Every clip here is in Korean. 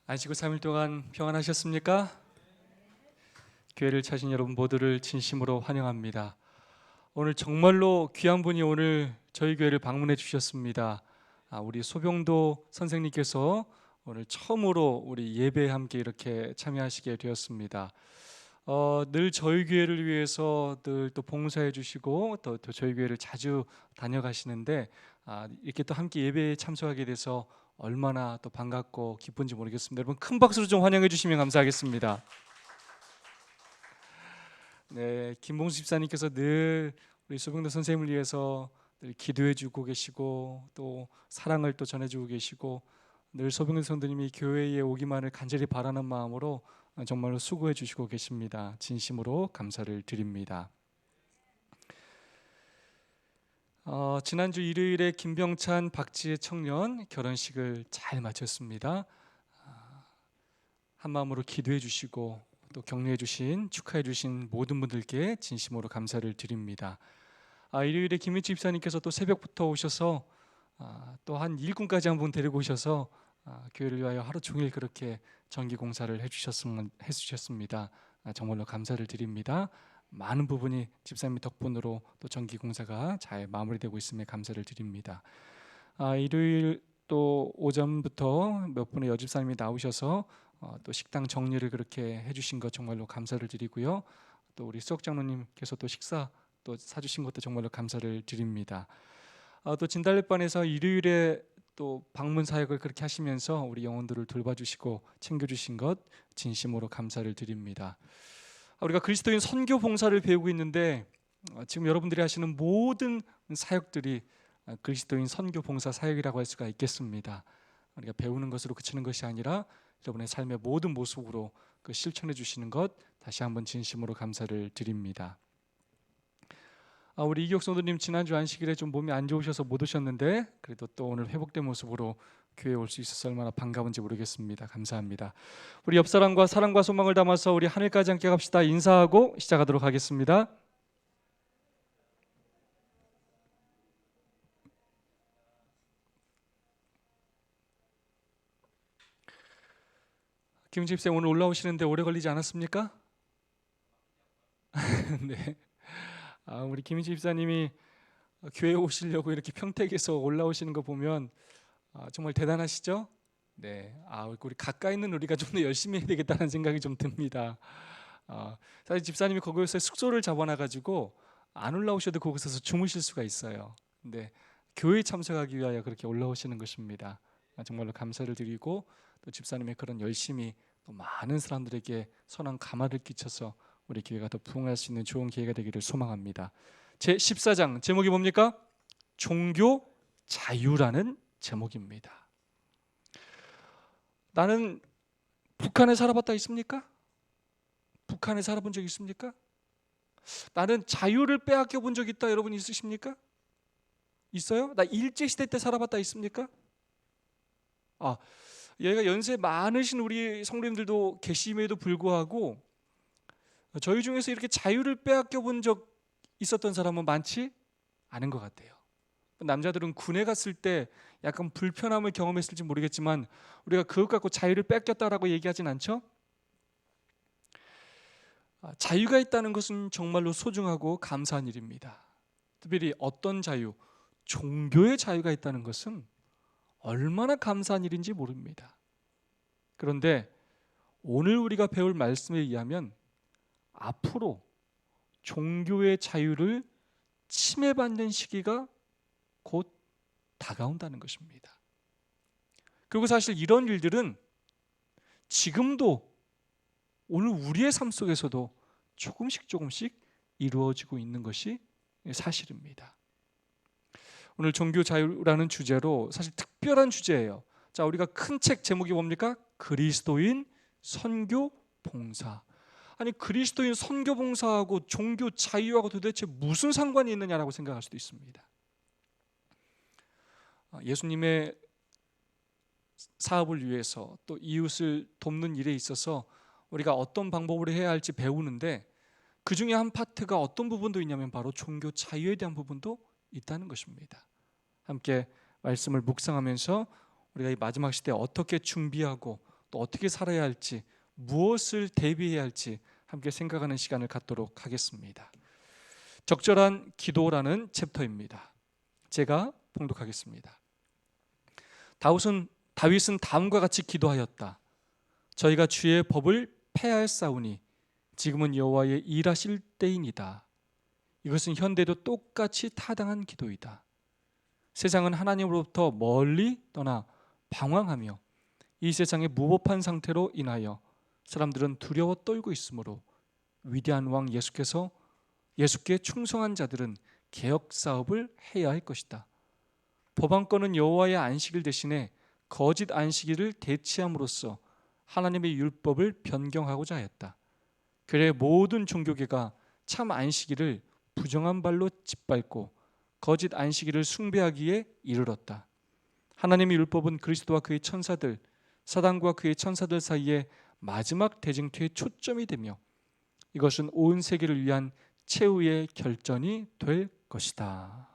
안식구 3일 동안 평안하셨습니까? 교회를 찾은 여러분 모두를 진심으로 환영합니다. 오늘 정말로 귀한 분이 오늘 저희 교회를 방문해 주셨습니다. 우리 소병도 선생님께서 오늘 처음으로 우리 예배에 함께 이렇게 참여하시게 되었습니다. 늘 저희 교회를 위해서 늘 또 봉사해 주시고 또 저희 교회를 자주 다녀가시는데 이렇게 또 함께 예배에 참석하게 돼서 얼마나 또 반갑고 기쁜지 모르겠습니다. 여러분 큰 박수로 좀 환영해 주시면 감사하겠습니다. 네, 김봉수 집사님께서 늘 우리 소병도 선생님을 위해서 늘 기도해 주고 계시고 또 사랑을 또 전해 주고 계시고 늘 소병도 성도님이 교회에 오기만을 간절히 바라는 마음으로 정말로 수고해 주시고 계십니다. 진심으로 감사를 드립니다. 지난주 일요일에 김병찬 박지혜 청년 결혼식을 잘 마쳤습니다. 한 마음으로 기도해 주시고 또 격려해 주신 축하해 주신 모든 분들께 진심으로 감사를 드립니다. 일요일에 김민주 집사님께서 또 새벽부터 오셔서 또 한 일꾼까지 한 분 데리고 오셔서 교회를 위하여 하루 종일 그렇게 전기 공사를 해주셨습니다. 정말로 감사를 드립니다. 많은 부분이 집사님 덕분으로 또 전기 공사가 잘 마무리되고 있음에 감사를 드립니다. 일요일 또 오전부터 몇 분의 여집사님이 나오셔서 또 식당 정리를 그렇게 해주신 것 정말로 감사를 드리고요. 또 우리 수석 장로님께서 또 식사 또 사주신 것도 정말로 감사를 드립니다. 또 진달래반에서 일요일에 또 방문 사역을 그렇게 하시면서 우리 영혼들을 돌봐주시고 챙겨주신 것 진심으로 감사를 드립니다. 우리가 그리스도인 선교 봉사를 배우고 있는데 지금 여러분들이 하시는 모든 사역들이 그리스도인 선교 봉사 사역이라고 할 수가 있겠습니다. 우리가 배우는 것으로 그치는 것이 아니라 여러분의 삶의 모든 모습으로 그 실천해 주시는 것 다시 한번 진심으로 감사를 드립니다. 우리 이기혁 성도님 지난주 안식일에 좀 몸이 안 좋으셔서 못 오셨는데 그래도 또 오늘 회복된 모습으로 교회에 올 수 있어서 얼마나 반가운지 모르겠습니다. 감사합니다. 우리 옆사람과 사랑과 소망을 담아서 우리 하늘까지 함께 갑시다. 인사하고 시작하도록 하겠습니다. 김집생 오늘 올라오시는데 오래 걸리지 않았습니까? 네. 우리 김인지 집사님이 교회에 오시려고 이렇게 평택에서 올라오시는 거 보면 정말 대단하시죠? 네. 우리 가까이 있는 우리가 좀 더 열심히 해야 되겠다는 생각이 좀 듭니다. 사실 집사님이 거기서 숙소를 잡아놔가지고 안 올라오셔도 거기서 주무실 수가 있어요. 근데 교회에 참석하기 위하여 그렇게 올라오시는 것입니다. 정말로 감사를 드리고 또 집사님의 그런 열심히 또 많은 사람들에게 선한 감화를 끼쳐서 우리 교회가 더 부흥할 수 있는 좋은 기회가 되기를 소망합니다. 제 14장 제목이 뭡니까? 종교 자유라는 제목입니다. 나는 북한에 살아봤다 있습니까? 북한에 살아본 적 있습니까? 나는 자유를 빼앗겨 본 적 있다 여러분 있으십니까? 있어요? 나 일제시대 때 살아봤다 있습니까? 얘가 연세 많으신 우리 성도님들도 계심에도 불구하고 저희 중에서 이렇게 자유를 빼앗겨 본 적 있었던 사람은 많지 않은 것 같아요. 남자들은 군에 갔을 때 약간 불편함을 경험했을지 모르겠지만 우리가 그것 갖고 자유를 뺏겼다라고 얘기하진 않죠? 자유가 있다는 것은 정말로 소중하고 감사한 일입니다. 특별히 어떤 자유, 종교의 자유가 있다는 것은 얼마나 감사한 일인지 모릅니다. 그런데 오늘 우리가 배울 말씀에 의하면 앞으로 종교의 자유를 침해받는 시기가 곧 다가온다는 것입니다. 그리고 사실 이런 일들은 지금도 오늘 우리의 삶 속에서도 조금씩 이루어지고 있는 것이 사실입니다. 오늘 종교 자유라는 주제로 사실 특별한 주제예요. 자, 우리가 큰 책 제목이 뭡니까? 그리스도인 선교 봉사. 아니 그리스도인 선교 봉사하고 종교 자유하고 도대체 무슨 상관이 있느냐라고 생각할 수도 있습니다. 예수님의 사업을 위해서 또 이웃을 돕는 일에 있어서 우리가 어떤 방법으로 해야 할지 배우는데 그 중에 한 파트가 어떤 부분도 있냐면 바로 종교 자유에 대한 부분도 있다는 것입니다. 함께 말씀을 묵상하면서 우리가 이 마지막 시대에 어떻게 준비하고 또 또 어떻게 살아야 할지, 무엇을 대비해야 할지 함께 생각하는 시간을 갖도록 하겠습니다. 적절한 기도라는 챕터입니다. 제가 봉독하겠습니다. 다윗은 다음과 같이 기도하였다. 저희가 주의 법을 폐하였사오니 지금은 여호와의 일하실 때이니이다. 이것은 현대도 똑같이 타당한 기도이다. 세상은 하나님으로부터 멀리 떠나 방황하며 이 세상의 무법한 상태로 인하여 사람들은 두려워 떨고 있으므로 위대한 왕 예수께 충성한 자들은 개혁 사업을 해야 할 것이다. 법안권은 여호와의 안식일 대신에 거짓 안식일을 대체함으로써 하나님의 율법을 변경하고자 했다. 그래 모든 종교계가 참 안식일을 부정한 발로 짓밟고 거짓 안식일을 숭배하기에 이르렀다. 하나님의 율법은 그리스도와 그의 천사들, 사단과 그의 천사들 사이에 마지막 대쟁투의 초점이 되며 이것은 온 세계를 위한 최후의 결전이 될 것이다.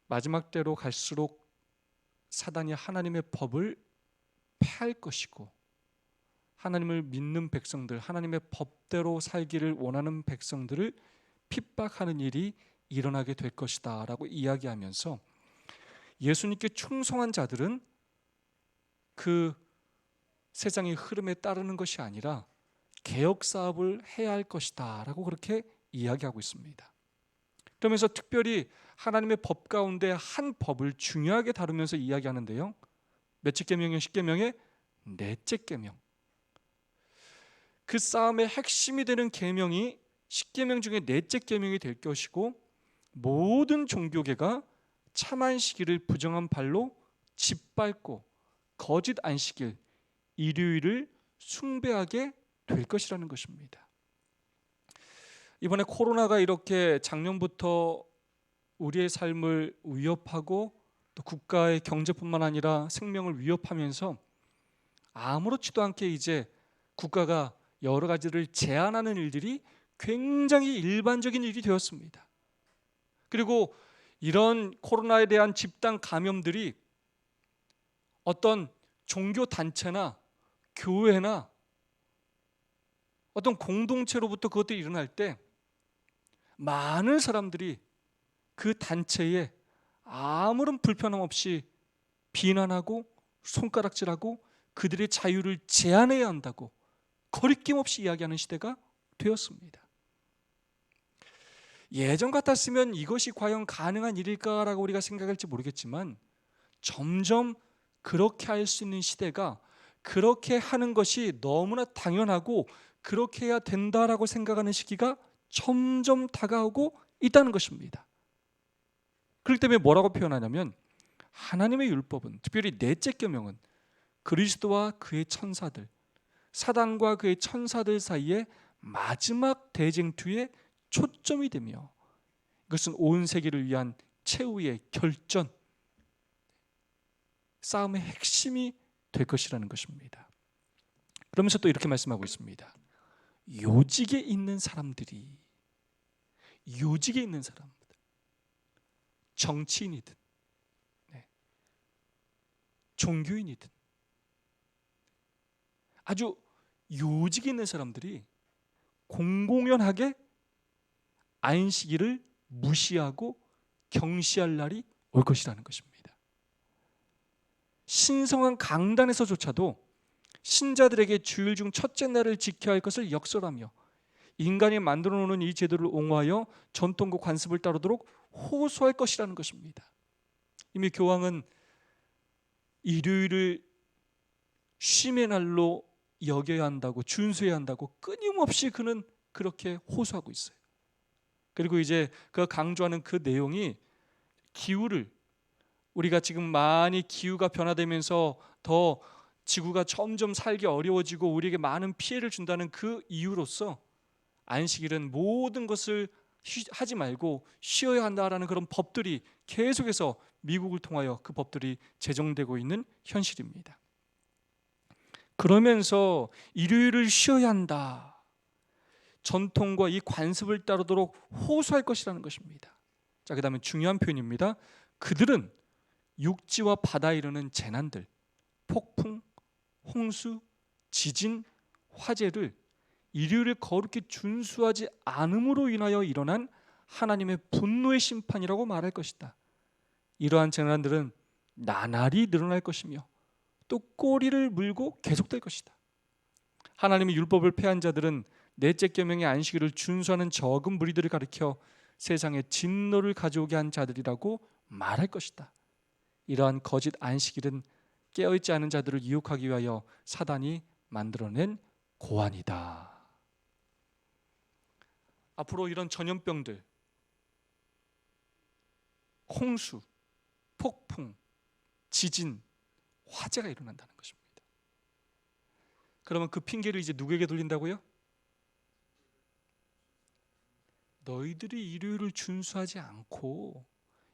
마지막 때로 갈수록 사단이 하나님의 법을 폐할 것이고 하나님을 믿는 백성들, 하나님의 법대로 살기를 원하는 백성들을 핍박하는 일이 일어나게 될 것이다 라고 이야기하면서 예수님께 충성한 자들은 그 세상의 흐름에 따르는 것이 아니라 개혁 사업을 해야 할 것이다 라고 그렇게 이야기하고 있습니다. 그러면서 특별히 하나님의 법 가운데 한 법을 중요하게 다루면서 이야기하는데요, 몇째 계명이요? 10계명의 넷째 계명. 그 싸움의 핵심이 되는 계명이 10계명 중에 넷째 계명이 될 것이고 모든 종교계가 참 안식일을 부정한 발로 짓밟고 거짓 안식일, 일요일을 숭배하게 될 것이라는 것입니다. 이번에 코로나가 이렇게 작년부터 우리의 삶을 위협하고 또 국가의 경제뿐만 아니라 생명을 위협하면서 아무렇지도 않게 이제 국가가 여러 가지를 제한하는 일들이 굉장히 일반적인 일이 되었습니다. 그리고 이런 코로나에 대한 집단 감염들이 어떤 종교 단체나 교회나 어떤 공동체로부터 그것들이 일어날 때 많은 사람들이 그 단체에 아무런 불편함 없이 비난하고 손가락질하고 그들의 자유를 제한해야 한다고 거리낌 없이 이야기하는 시대가 되었습니다. 예전 같았으면 이것이 과연 가능한 일일까라고 우리가 생각할지 모르겠지만 점점 그렇게 할 수 있는 시대가, 그렇게 하는 것이 너무나 당연하고 그렇게 해야 된다라고 생각하는 시기가 점점 다가오고 있다는 것입니다. 그렇기 때문에 뭐라고 표현하냐면 하나님의 율법은, 특별히 넷째 계명은 그리스도와 그의 천사들, 사단과 그의 천사들 사이에 마지막 대쟁투의 초점이 되며 이것은 온 세계를 위한 최후의 결전, 싸움의 핵심이 될 것이라는 것입니다. 그러면서 또 이렇게 말씀하고 있습니다. 요직에 있는 사람들이, 요직에 있는 사람들, 정치인이든 종교인이든 아주 요직에 있는 사람들이 공공연하게 안식일을 무시하고 경시할 날이 올 것이라는 것입니다. 신성한 강단에서조차도 신자들에게 주일 중 첫째 날을 지켜야 할 것을 역설하며 인간이 만들어 놓은 이 제도를 옹호하여 전통과 관습을 따르도록 호소할 것이라는 것입니다. 이미 교황은 일요일을 쉼의 날로 여겨야 한다고, 준수해야 한다고 끊임없이 그는 그렇게 호소하고 있어요. 그리고 이제 그 강조하는 그 내용이 기후를, 우리가 지금 많이 기후가 변화되면서 더 지구가 점점 살기 어려워지고 우리에게 많은 피해를 준다는 그 이유로서 안식일은 모든 것을 하지 말고 쉬어야 한다라는 그런 법들이 계속해서 미국을 통하여 그 법들이 제정되고 있는 현실입니다. 그러면서 일요일을 쉬어야 한다, 전통과 이 관습을 따르도록 호소할 것이라는 것입니다. 자, 그 다음에 중요한 표현입니다. 그들은 육지와 바다에 이르는 재난들, 폭풍, 홍수, 지진, 화재를 인류를 거룩히 준수하지 않음으로 인하여 일어난 하나님의 분노의 심판이라고 말할 것이다. 이러한 재난들은 나날이 늘어날 것이며 또 꼬리를 물고 계속될 것이다. 하나님의 율법을 폐한 자들은 넷째 계명의 안식일을 준수하는 적은 무리들을 가리켜 세상에 진노를 가져오게 한 자들이라고 말할 것이다. 이러한 거짓 안식일은 깨어있지 않은 자들을 유혹하기 위하여 사단이 만들어낸 고안이다. 앞으로 이런 전염병들, 홍수, 폭풍, 지진, 화재가 일어난다는 것입니다. 그러면 그 핑계를 이제 누구에게 돌린다고요? 너희들이 일요일을 준수하지 않고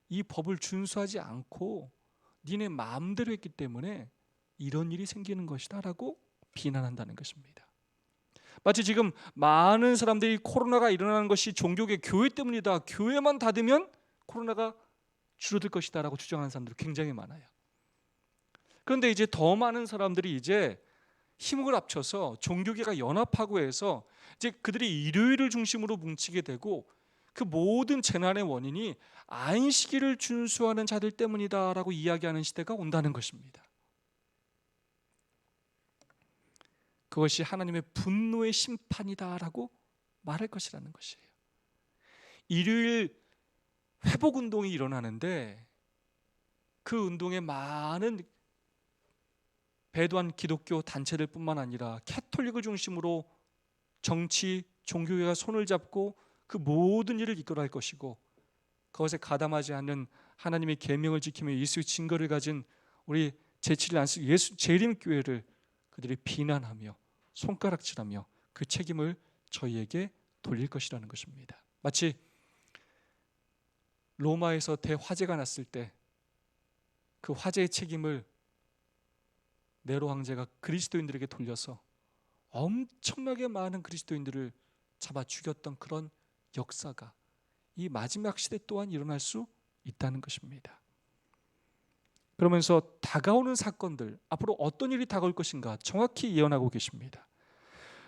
이 법을 준수하지 않고 니네 마음대로 했기 때문에 이런 일이 생기는 것이다 라고 비난한다는 것입니다. 마치 지금 많은 사람들이 코로나가 일어나는 것이 종교계 교회 때문이다, 교회만 닫으면 코로나가 줄어들 것이다 라고 주장하는 사람들이 굉장히 많아요. 그런데 이제 더 많은 사람들이 이제 힘을 합쳐서 종교계가 연합하고 해서 이제 그들이 일요일을 중심으로 뭉치게 되고 그 모든 재난의 원인이 안식일을 준수하는 자들 때문이다라고 이야기하는 시대가 온다는 것입니다. 그것이 하나님의 분노의 심판이다라고 말할 것이라는 것이에요. 일요일 회복 운동이 일어나는데 그 운동에 많은 배도한 기독교 단체들 뿐만 아니라 캐톨릭을 중심으로 정치, 종교계가 손을 잡고 그 모든 일을 이끌어갈 것이고 그것에 가담하지 않는 하나님의 계명을 지키며 예수의 증거를 가진 우리 제7일 안식 예수 재림교회를 그들이 비난하며 손가락질하며 그 책임을 저희에게 돌릴 것이라는 것입니다. 마치 로마에서 대화재가 났을 때 그 화재의 책임을 네로 황제가 그리스도인들에게 돌려서 엄청나게 많은 그리스도인들을 잡아 죽였던 그런 역사가 이 마지막 시대 또한 일어날 수 있다는 것입니다. 그러면서 다가오는 사건들, 앞으로 어떤 일이 다가올 것인가 정확히 예언하고 계십니다.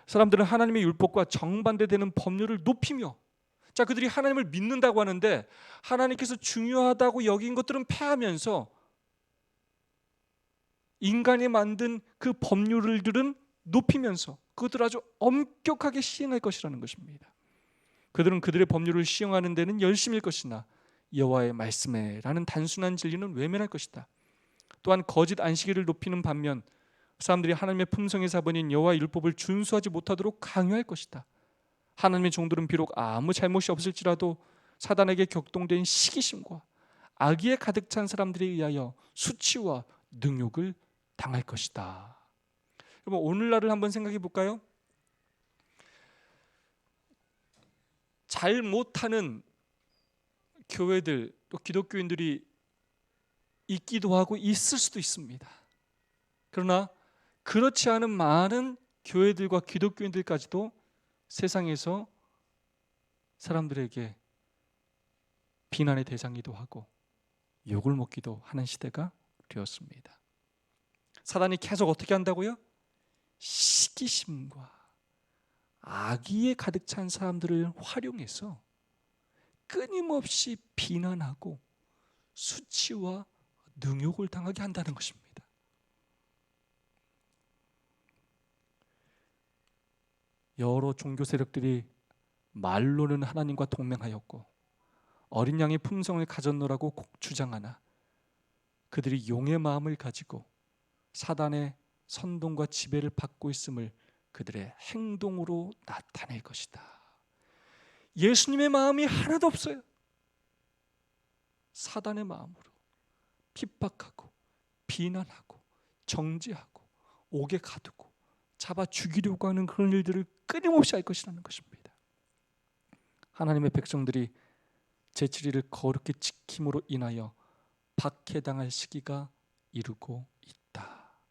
사람들은 하나님의 율법과 정반대되는 법률을 높이며 그들이 하나님을 믿는다고 하는데 하나님께서 중요하다고 여긴 것들은 폐하면서 인간이 만든 그 법률들은 높이면서 그것들을 아주 엄격하게 시행할 것이라는 것입니다. 그들은 그들의 법률을 시행하는 데는 열심일 것이나 여호와의 말씀에 라는 단순한 진리는 외면할 것이다. 또한 거짓 안식일을 높이는 반면 사람들이 하나님의 품성의 사본인 여호와의 율법을 준수하지 못하도록 강요할 것이다. 하나님의 종들은 비록 아무 잘못이 없을지라도 사단에게 격동된 시기심과 악의에 가득 찬 사람들에 의하여 수치와 능욕을 당할 것이다. 여러분, 오늘날을 한번 생각해 볼까요? 잘 못하는 교회들 또 기독교인들이 있기도 하고 있을 수도 있습니다. 그러나 그렇지 않은 많은 교회들과 기독교인들까지도 세상에서 사람들에게 비난의 대상이기도 하고 욕을 먹기도 하는 시대가 되었습니다. 사단이 계속 어떻게 한다고요? 시기심과 악의에 가득 찬 사람들을 활용해서 끊임없이 비난하고 수치와 능욕을 당하게 한다는 것입니다. 여러 종교 세력들이 말로는 하나님과 동맹하였고 어린 양의 품성을 가졌노라고 꼭 주장하나 그들이 용의 마음을 가지고 사단의 선동과 지배를 받고 있음을 그들의 행동으로 나타낼 것이다. 예수님의 마음이 하나도 없어요. 사단의 마음으로 핍박하고 비난하고 정죄하고 옥에 가두고 잡아 죽이려고 하는 그런 일들을 끊임없이 할 것이라는 것입니다. 하나님의 백성들이 제7일을 거룩히 지킴으로 인하여 박해당할 시기가 이르고 있다.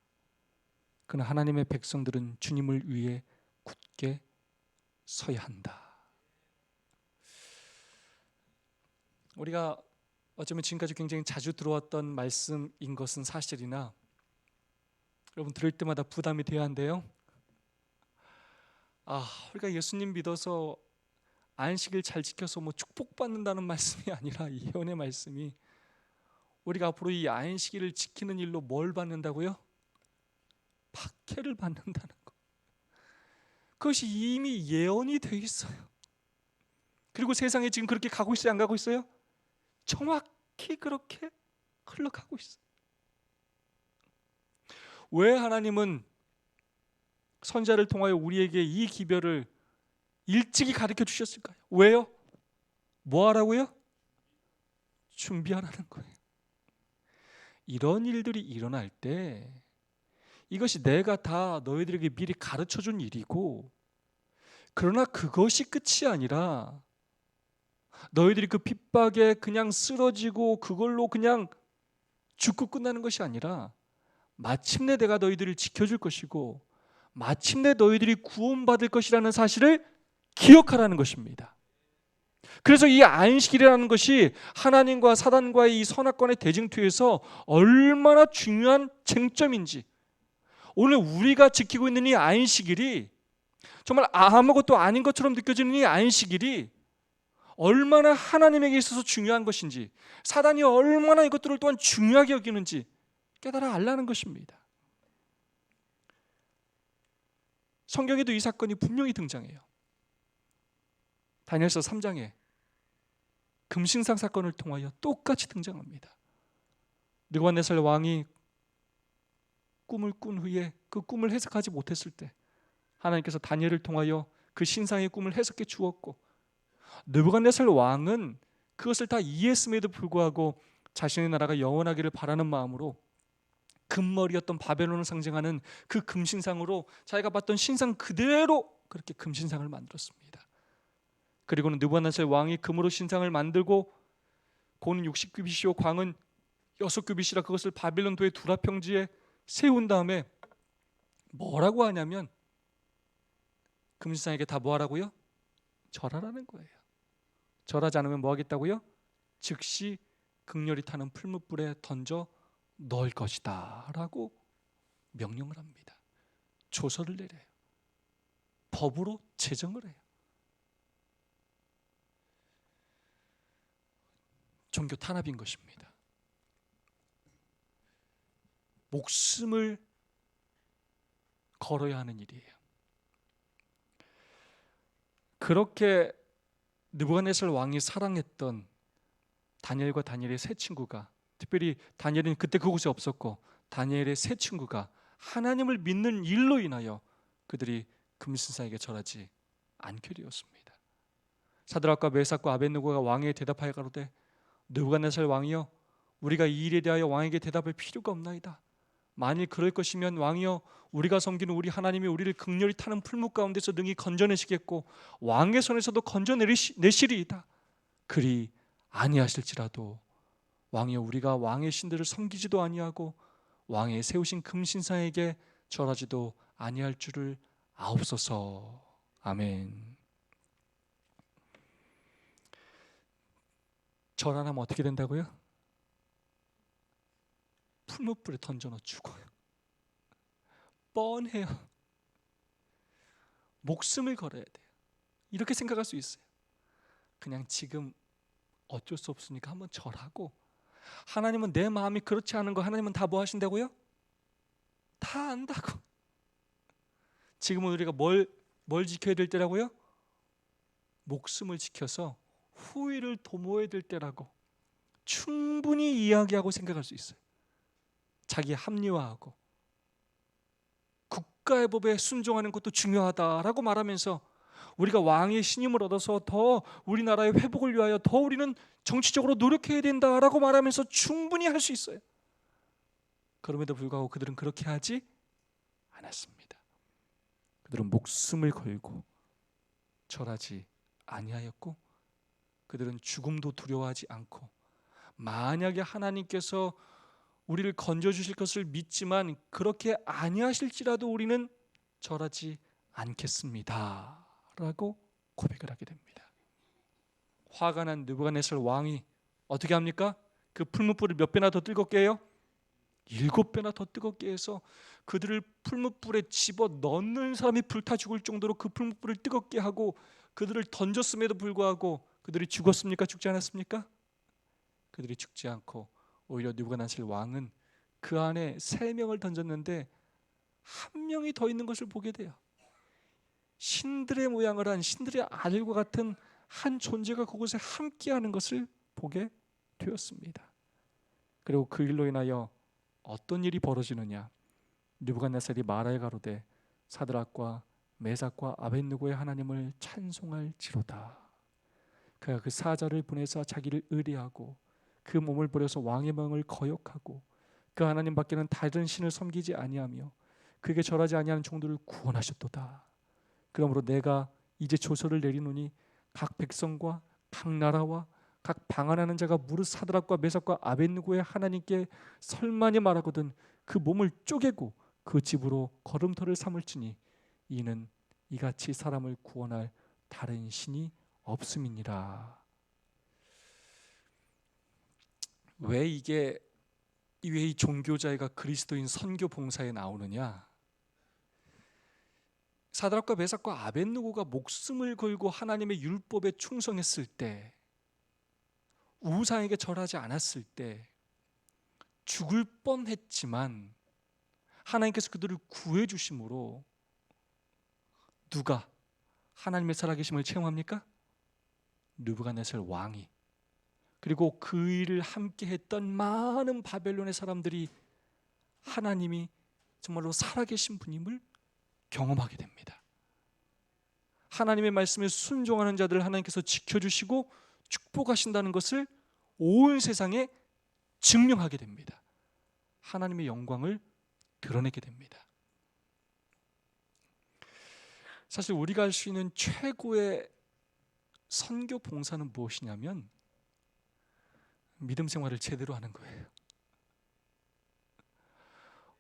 그러나 하나님의 백성들은 주님을 위해 굳게 서야 한다. 우리가 어쩌면 지금까지 굉장히 자주 들어왔던 말씀인 것은 사실이나 여러분 들을 때마다 부담이 돼야 한대요. 우리가 예수님 믿어서 안식일 잘 지켜서 뭐 축복받는다는 말씀이 아니라 이 예언의 말씀이 우리가 앞으로 이 안식일을 지키는 일로 뭘 받는다고요? 박해를 받는다는 것. 그것이 이미 예언이 되어 있어요. 그리고 세상에 지금 그렇게 가고 있어요? 안 가고 있어요? 정확히 그렇게 흘러가고 있어요. 왜 하나님은 선지자를 통하여 우리에게 이 기별을 일찍이 가르쳐 주셨을까요? 왜요? 뭐 하라고요? 준비하라는 거예요. 이런 일들이 일어날 때 이것이 내가 다 너희들에게 미리 가르쳐 준 일이고, 그러나 그것이 끝이 아니라 너희들이 그 핍박에 그냥 쓰러지고 그걸로 그냥 죽고 끝나는 것이 아니라 마침내 내가 너희들을 지켜줄 것이고 마침내 너희들이 구원받을 것이라는 사실을 기억하라는 것입니다. 그래서 이 안식일이라는 것이 하나님과 사단과의 이 선악관의 대쟁투에서 얼마나 중요한 쟁점인지, 오늘 우리가 지키고 있는 이 안식일이 정말 아무것도 아닌 것처럼 느껴지는 이 안식일이 얼마나 하나님에게 있어서 중요한 것인지, 사단이 얼마나 이것들을 또한 중요하게 여기는지 깨달아 알라는 것입니다. 성경에도 이 사건이 분명히 등장해요. 다니엘서 3장에 금신상 사건을 통하여 똑같이 등장합니다. 느부갓네살 왕이 꿈을 꾼 후에 그 꿈을 해석하지 못했을 때 하나님께서 다니엘을 통하여 그 신상의 꿈을 해석해 주었고, 느부갓네살 왕은 그것을 다 이해했음에도 불구하고 자신의 나라가 영원하기를 바라는 마음으로 금머리였던 바벨론을 상징하는 그 금신상으로 자기가 봤던 신상 그대로 그렇게 금신상을 만들었습니다. 그리고는 느부갓네살 왕이 금으로 신상을 만들고 고는 60규빗이요 광은 6규빗이라 그것을 바벨론도의 두라평지에 세운 다음에 뭐라고 하냐면 금신상에게 다 뭐 하라고요? 절하라는 거예요. 절하지 않으면 뭐 하겠다고요? 즉시 극렬히 타는 풀무불에 던져 넣을 것이다 라고 명령을 합니다. 조서를 내려요. 법으로 제정을 해요. 종교 탄압인 것입니다. 목숨을 걸어야 하는 일이에요. 그렇게 느부갓네살 왕이 사랑했던 다니엘과 다니엘의 세 친구가, 특별히 다니엘은 그때 그곳에 없었고 다니엘의 세 친구가 하나님을 믿는 일로 인하여 그들이 금신상에게 절하지 않게 되었습니다. 사드락과 메삭과 아벳느고가 왕에게 대답하여 가로되 느부갓네살 왕이여, 우리가 이 일에 대하여 왕에게 대답할 필요가 없나이다. 만일 그럴 것이면 왕이여, 우리가 섬기는 우리 하나님이 우리를 극렬히 타는 풀무 가운데서 능히 건져내시겠고 왕의 손에서도 건져내시리이다. 그리 아니하실지라도 왕이여, 우리가 왕의 신들을 섬기지도 아니하고 왕의 세우신 금신상에게 절하지도 아니할 줄을 아옵소서. 아멘. 절 안 하면 어떻게 된다고요? 풀무불에 던져넣어 죽어요. 뻔해요. 목숨을 걸어야 돼요. 이렇게 생각할 수 있어요. 그냥 지금 어쩔 수 없으니까 한번 절하고, 하나님은 내 마음이 그렇지 않은 거 하나님은 다 뭐 하신다고요? 다 안다고. 지금은 우리가 뭘 지켜야 될 때라고요? 목숨을 지켜서 후일을 도모해야 될 때라고 충분히 이야기하고 생각할 수 있어요. 자기 합리화하고 국가의 법에 순종하는 것도 중요하다라고 말하면서 우리가 왕의 신임을 얻어서 더 우리나라의 회복을 위하여 더 우리는 정치적으로 노력해야 된다라고 말하면서 충분히 할 수 있어요. 그럼에도 불구하고 그들은 그렇게 하지 않았습니다. 그들은 목숨을 걸고 절하지 아니하였고, 그들은 죽음도 두려워하지 않고, 만약에 하나님께서 우리를 건져주실 것을 믿지만 그렇게 아니하실지라도 우리는 절하지 않겠습니다 라고 고백을 하게 됩니다. 화가 난 느부갓네살 왕이 어떻게 합니까? 그 풀무불을 몇 배나 더 뜨겁게 해요? 7배나 더 뜨겁게 해서 그들을 풀무불에 집어 넣는 사람이 불타 죽을 정도로 그 풀무불을 뜨겁게 하고 그들을 던졌음에도 불구하고 그들이 죽었습니까? 죽지 않았습니까? 그들이 죽지 않고 오히려 느부갓네살 왕은 그 안에 3명을 던졌는데 1명이 더 있는 것을 보게 돼요. 신들의 모양을 한 신들의 아들과 같은 한 존재가 그곳에 함께하는 것을 보게 되었습니다. 그리고 그 일로 인하여 어떤 일이 벌어지느냐? 느부갓네살이 말하여 가로되 사드락과 메삭과 아벳느고의 하나님을 찬송할지로다. 그가 그 사자를 보내사 자기를 의뢰하고 그 몸을 버려서 왕의 명을 거역하고 그 하나님 밖에는 다른 신을 섬기지 아니하며 그에게 절하지 아니하는 종들을 구원하셨도다. 그러므로 내가 이제 조서를 내리노니 각 백성과 각 나라와 각 방언하는 자가 무릇 사드락과 메삭과 아벳느고의 하나님께 설만이 말하거든 그 몸을 쪼개고 그 집으로 걸음터를 삼을지니 이는 이같이 사람을 구원할 다른 신이 없음이니라. 왜 이 종교자애가 그리스도인 선교 봉사에 나오느냐? 사드락과 메삭과 아벳느고가 목숨을 걸고 하나님의 율법에 충성했을 때, 우상에게 절하지 않았을 때 죽을 뻔했지만 하나님께서 그들을 구해 주심으로 누가 하나님의 살아계심을 체험합니까? 느부갓네살 왕이, 그리고 그 일을 함께 했던 많은 바벨론의 사람들이 하나님이 정말로 살아계신 분임을 경험하게 됩니다. 하나님의 말씀에 순종하는 자들을 하나님께서 지켜주시고 축복하신다는 것을 온 세상에 증명하게 됩니다. 하나님의 영광을 드러내게 됩니다. 사실 우리가 할 수 있는 최고의 선교 봉사는 무엇이냐면 믿음 생활을 제대로 하는 거예요.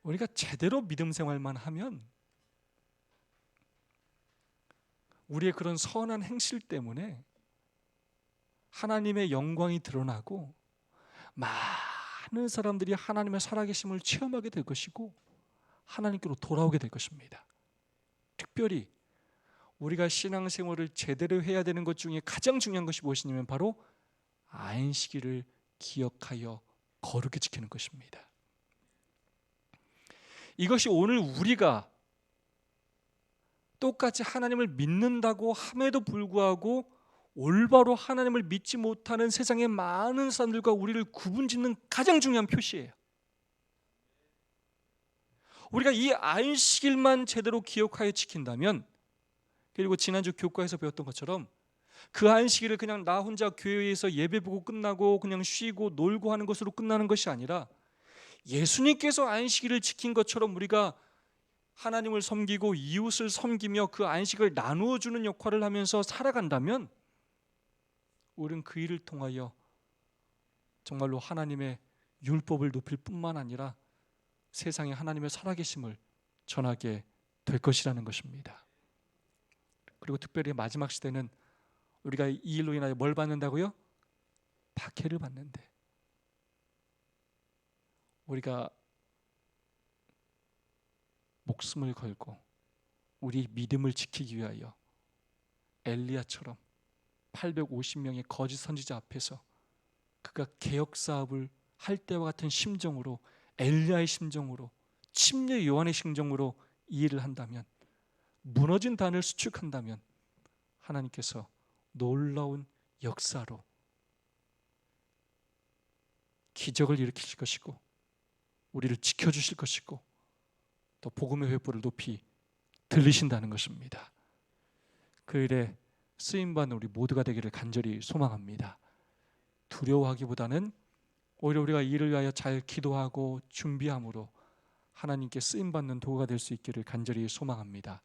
우리가 제대로 믿음 생활만 하면 우리의 그런 선한 행실 때문에 하나님의 영광이 드러나고 많은 사람들이 하나님의 살아계심을 체험하게 될 것이고 하나님께로 돌아오게 될 것입니다. 특별히 우리가 신앙생활을 제대로 해야 되는 것 중에 가장 중요한 것이 무엇이냐면 바로 안식일을 기억하여 거룩히 지키는 것입니다. 이것이 오늘 우리가 똑같이 하나님을 믿는다고 함에도 불구하고 올바로 하나님을 믿지 못하는 세상의 많은 사람들과 우리를 구분짓는 가장 중요한 표시예요. 우리가 이 안식일만 제대로 기억하여 지킨다면, 그리고 지난주 교과에서 배웠던 것처럼 그 안식일을 그냥 나 혼자 교회에서 예배 보고 끝나고 그냥 쉬고 놀고 하는 것으로 끝나는 것이 아니라 예수님께서 안식일을 지킨 것처럼 우리가 하나님을 섬기고 이웃을 섬기며 그 안식을 나누어 주는 역할을 하면서 살아간다면 우리는 그 일을 통하여 정말로 하나님의 율법을 높일 뿐만 아니라 세상에 하나님의 살아계심을 전하게 될 것이라는 것입니다. 그리고 특별히 마지막 시대는 우리가 이 일로 인하여 뭘 받는다고요? 박해를 받는데, 우리가 목숨을 걸고 우리 믿음을 지키기 위하여 엘리야처럼 850명의 거짓 선지자 앞에서 그가 개혁 사업을 할 때와 같은 심정으로, 엘리야의 심정으로, 침례 요한의 심정으로 이 일을 한다면, 무너진 단을 수축한다면 하나님께서 놀라운 역사로 기적을 일으키실 것이고 우리를 지켜주실 것이고 또 복음의 횃불을 높이 들리신다는 것입니다. 그 일에 쓰임받는 우리 모두가 되기를 간절히 소망합니다. 두려워하기보다는 오히려 우리가 이 일을 위하여 잘 기도하고 준비함으로 하나님께 쓰임받는 도구가 될 수 있기를 간절히 소망합니다.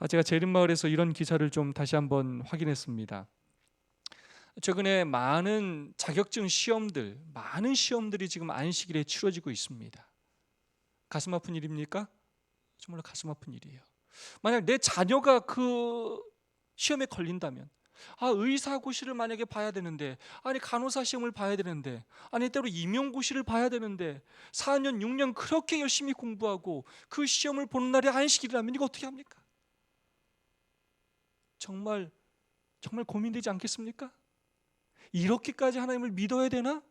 제가 제림마을에서 이런 기사를 좀 다시 한번 확인했습니다. 최근에 많은 자격증 시험들, 많은 시험들이 지금 안식일에 치러지고 있습니다. 가슴 아픈 일입니까? 정말 가슴 아픈 일이에요. 만약 내 자녀가 그 시험에 걸린다면, 의사고시를 만약에 봐야 되는데, 아니 간호사 시험을 봐야 되는데, 아니 때로 임용고시를 봐야 되는데 4년 6년 그렇게 열심히 공부하고 그 시험을 보는 날이 안식일이라면 이거 어떻게 합니까? 정말 고민되지 않겠습니까? 이렇게까지 하나님을 믿어야 되나?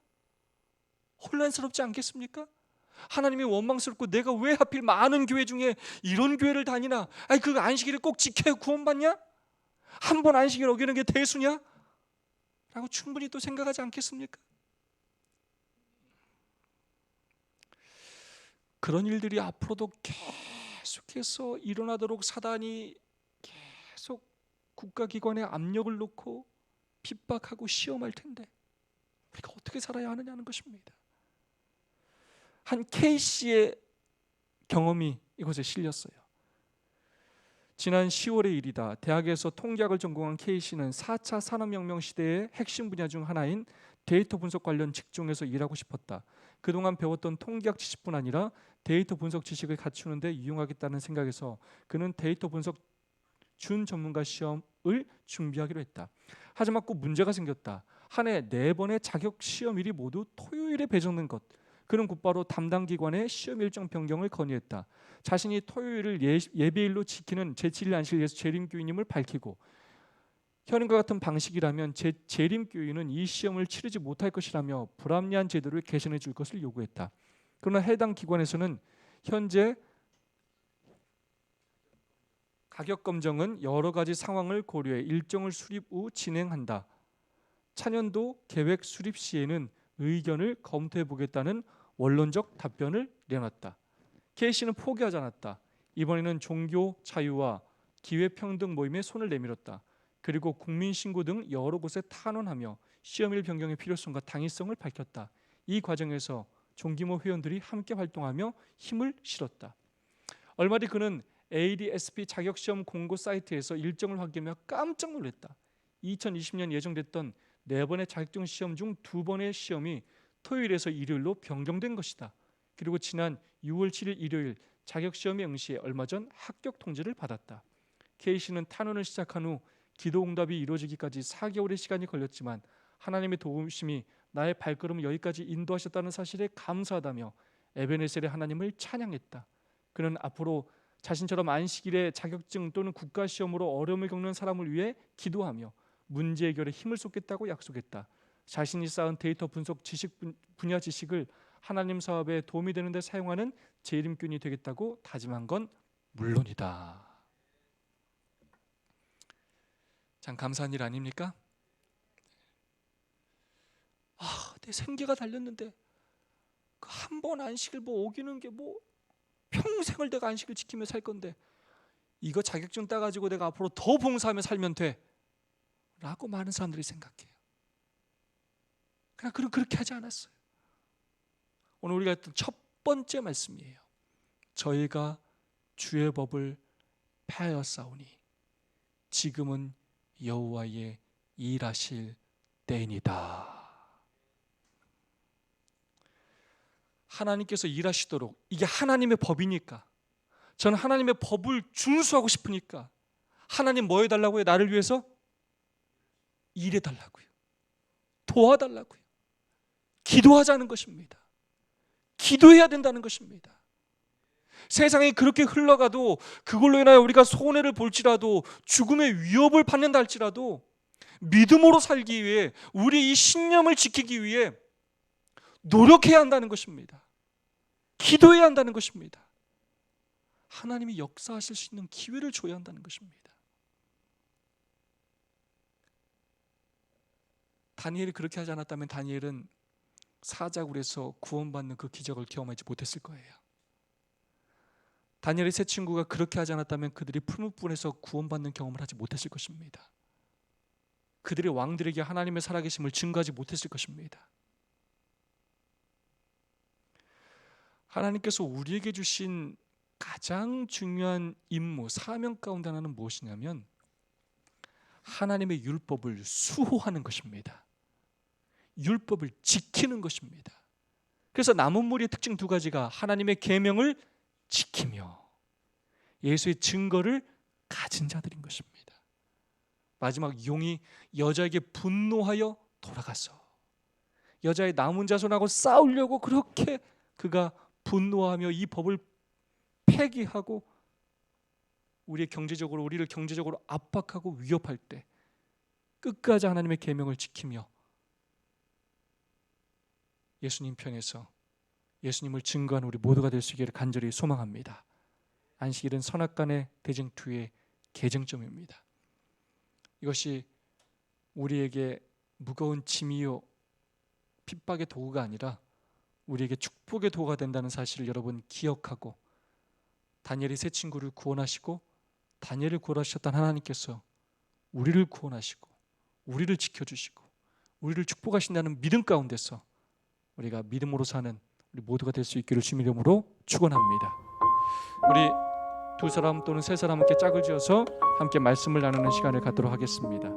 혼란스럽지 않겠습니까? 하나님이 원망스럽고 내가 왜 하필 많은 교회 중에 이런 교회를 다니나? 아니 그 안식일을 꼭 지켜야 구원받냐? 한 번 안식일 어기는 게 대수냐? 라고 충분히 또 생각하지 않겠습니까? 그런 일들이 앞으로도 계속해서 일어나도록 사단이 계속 국가기관에 압력을 놓고 핍박하고 시험할 텐데 우리가 어떻게 살아야 하느냐는 것입니다. 한 K씨의 경험이 이곳에 실렸어요. 지난 10월의 일이다. 대학에서 통계학을 전공한 K씨는 4차 산업혁명 시대의 핵심 분야 중 하나인 데이터 분석 관련 직종에서 일하고 싶었다. 그동안 배웠던 통계학 지식뿐 아니라 데이터 분석 지식을 갖추는 데 이용하겠다는 생각에서 그는 데이터 분석 준 전문가 시험을 준비하기로 했다. 하지만 꼭 문제가 생겼다. 한 해 4번의 자격 시험일이 모두 토요일에 배정된 것. 그는 곧바로 담당 기관에 시험 일정 변경을 건의했다. 자신이 토요일을 예배일로 지키는 제7일 안식일 예수 재림교인임을 밝히고 현임과 같은 방식이라면 재림교인은 이 시험을 치르지 못할 것이라며 불합리한 제도를 개선해 줄 것을 요구했다. 그러나 해당 기관에서는 현재 가격 검정은 여러 가지 상황을 고려해 일정을 수립 후 진행한다. 차년도 계획 수립 시에는 의견을 검토해 보겠다는 원론적 답변을 내놨다. K씨는 포기하지 않았다. 이번에는 종교 자유와 기회평등 모임에 손을 내밀었다. 그리고 국민신고 등 여러 곳에 탄원하며 시험일 변경의 필요성과 당위성을 밝혔다. 이 과정에서 종기모 회원들이 함께 활동하며 힘을 실었다. 얼마 뒤 그는 ADSP 자격시험 공고 사이트에서 일정을 확인하며 깜짝 놀랐다. 2020년 예정됐던 4번의 자격증 시험 중 2번의 시험이 토요일에서 일요일로 변경된 것이다. 그리고 지난 6월 7일 일요일 자격시험에 응시해 얼마 전 합격 통지를 받았다. K씨는 탄원을 시작한 후 기도 응답이 이루어지기까지 4개월의 시간이 걸렸지만 하나님의 도우심이 나의 발걸음을 여기까지 인도하셨다는 사실에 감사하다며 에베네셀의 하나님을 찬양했다. 그는 앞으로 자신처럼 안식일에 자격증 또는 국가시험으로 어려움을 겪는 사람을 위해 기도하며 문제 해결에 힘을 쏟겠다고 약속했다. 자신이 쌓은 데이터 분석 분야 지식을 하나님 사업에 도움이 되는 데 사용하는 재림꾼이 되겠다고 다짐한 건 물론이다. 참 감사한 일 아닙니까? 내 생계가 달렸는데 한 번 안식을 어기는 게 평생을 내가 안식을 지키며 살 건데 이거 자격증 따가지고 내가 앞으로 더 봉사하며 살면 돼 라고 많은 사람들이 생각해요. 그러나 그는 그렇게 하지 않았어요. 오늘 우리가 했던 첫 번째 말씀이에요. 저희가 주의 법을 폐하였사오니 지금은 여호와의 일하실 때이니이다. 하나님께서 일하시도록, 이게 하나님의 법이니까, 저는 하나님의 법을 준수하고 싶으니까 하나님 뭐 해달라고요? 나를 위해서 일해달라고요. 도와달라고요. 기도하자는 것입니다. 기도해야 된다는 것입니다. 세상이 그렇게 흘러가도 그걸로 인하여 우리가 손해를 볼지라도 죽음의 위협을 받는다 할지라도 믿음으로 살기 위해 우리 이 신념을 지키기 위해 노력해야 한다는 것입니다. 기도해야 한다는 것입니다. 하나님이 역사하실 수 있는 기회를 줘야 한다는 것입니다. 다니엘이 그렇게 하지 않았다면 다니엘은 사자굴에서 구원받는 그 기적을 경험하지 못했을 거예요. 다니엘의 세 친구가 그렇게 하지 않았다면 그들이 풀무불에서 구원받는 경험을 하지 못했을 것입니다. 그들이 왕들에게 하나님의 살아계심을 증거하지 못했을 것입니다. 하나님께서 우리에게 주신 가장 중요한 임무, 사명 가운데 하나는 무엇이냐면 하나님의 율법을 수호하는 것입니다. 율법을 지키는 것입니다. 그래서 남은 무리의 특징 2가지가 하나님의 계명을 지키며 예수의 증거를 가진 자들인 것입니다. 마지막 용이 여자에게 분노하여 돌아가서 여자의 남은 자손하고 싸우려고 그렇게 그가 분노하며 이 법을 폐기하고 우리를 경제적으로 압박하고 위협할 때 끝까지 하나님의 계명을 지키며 예수님 편에서 예수님을 증거하는 우리 모두가 될 수 있기를 간절히 소망합니다. 안식일은 선악간의 대쟁투의 개정점입니다. 이것이 우리에게 무거운 짐이요 핍박의 도구가 아니라 우리에게 축복의 도구가 된다는 사실을 여러분 기억하고, 다니엘의 세 친구를 구원하시고 다니엘을 구원하셨던 하나님께서 우리를 구원하시고 우리를 지켜주시고 우리를 축복하신다는 믿음 가운데서 우리가 믿음으로 사는 우리 모두가 될 수 있기를 주님의 이름으로 축원합니다. 우리 두 사람 또는 세 사람 함께 짝을 지어서 함께 말씀을 나누는 시간을 갖도록 하겠습니다.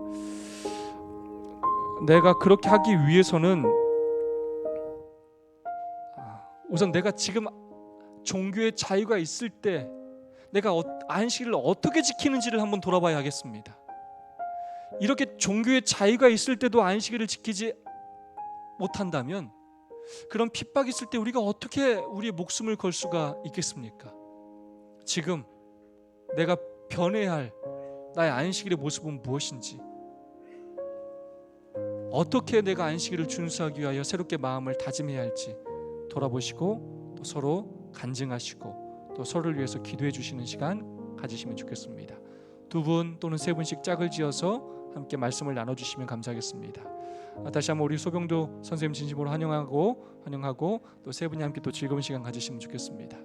내가 그렇게 하기 위해서는 우선 내가 지금 종교의 자유가 있을 때 내가 안식일을 어떻게 지키는지를 한번 돌아봐야 하겠습니다. 이렇게 종교의 자유가 있을 때도 안식일을 지키지 못한다면 그런 핍박이 있을 때 우리가 어떻게 우리의 목숨을 걸 수가 있겠습니까? 지금 내가 변해야 할 나의 안식일의 모습은 무엇인지, 어떻게 내가 안식일을 준수하기 위하여 새롭게 마음을 다짐해야 할지 돌아보시고 또 서로 간증하시고 또 서로를 위해서 기도해 주시는 시간 가지시면 좋겠습니다. 두 분 또는 세 분씩 짝을 지어서 함께 말씀을 나눠주시면 감사하겠습니다. 다시 한번 우리 소병도 선생님 진심으로 환영하고 또 세 분이 함께 또 즐거운 시간 가지시면 좋겠습니다.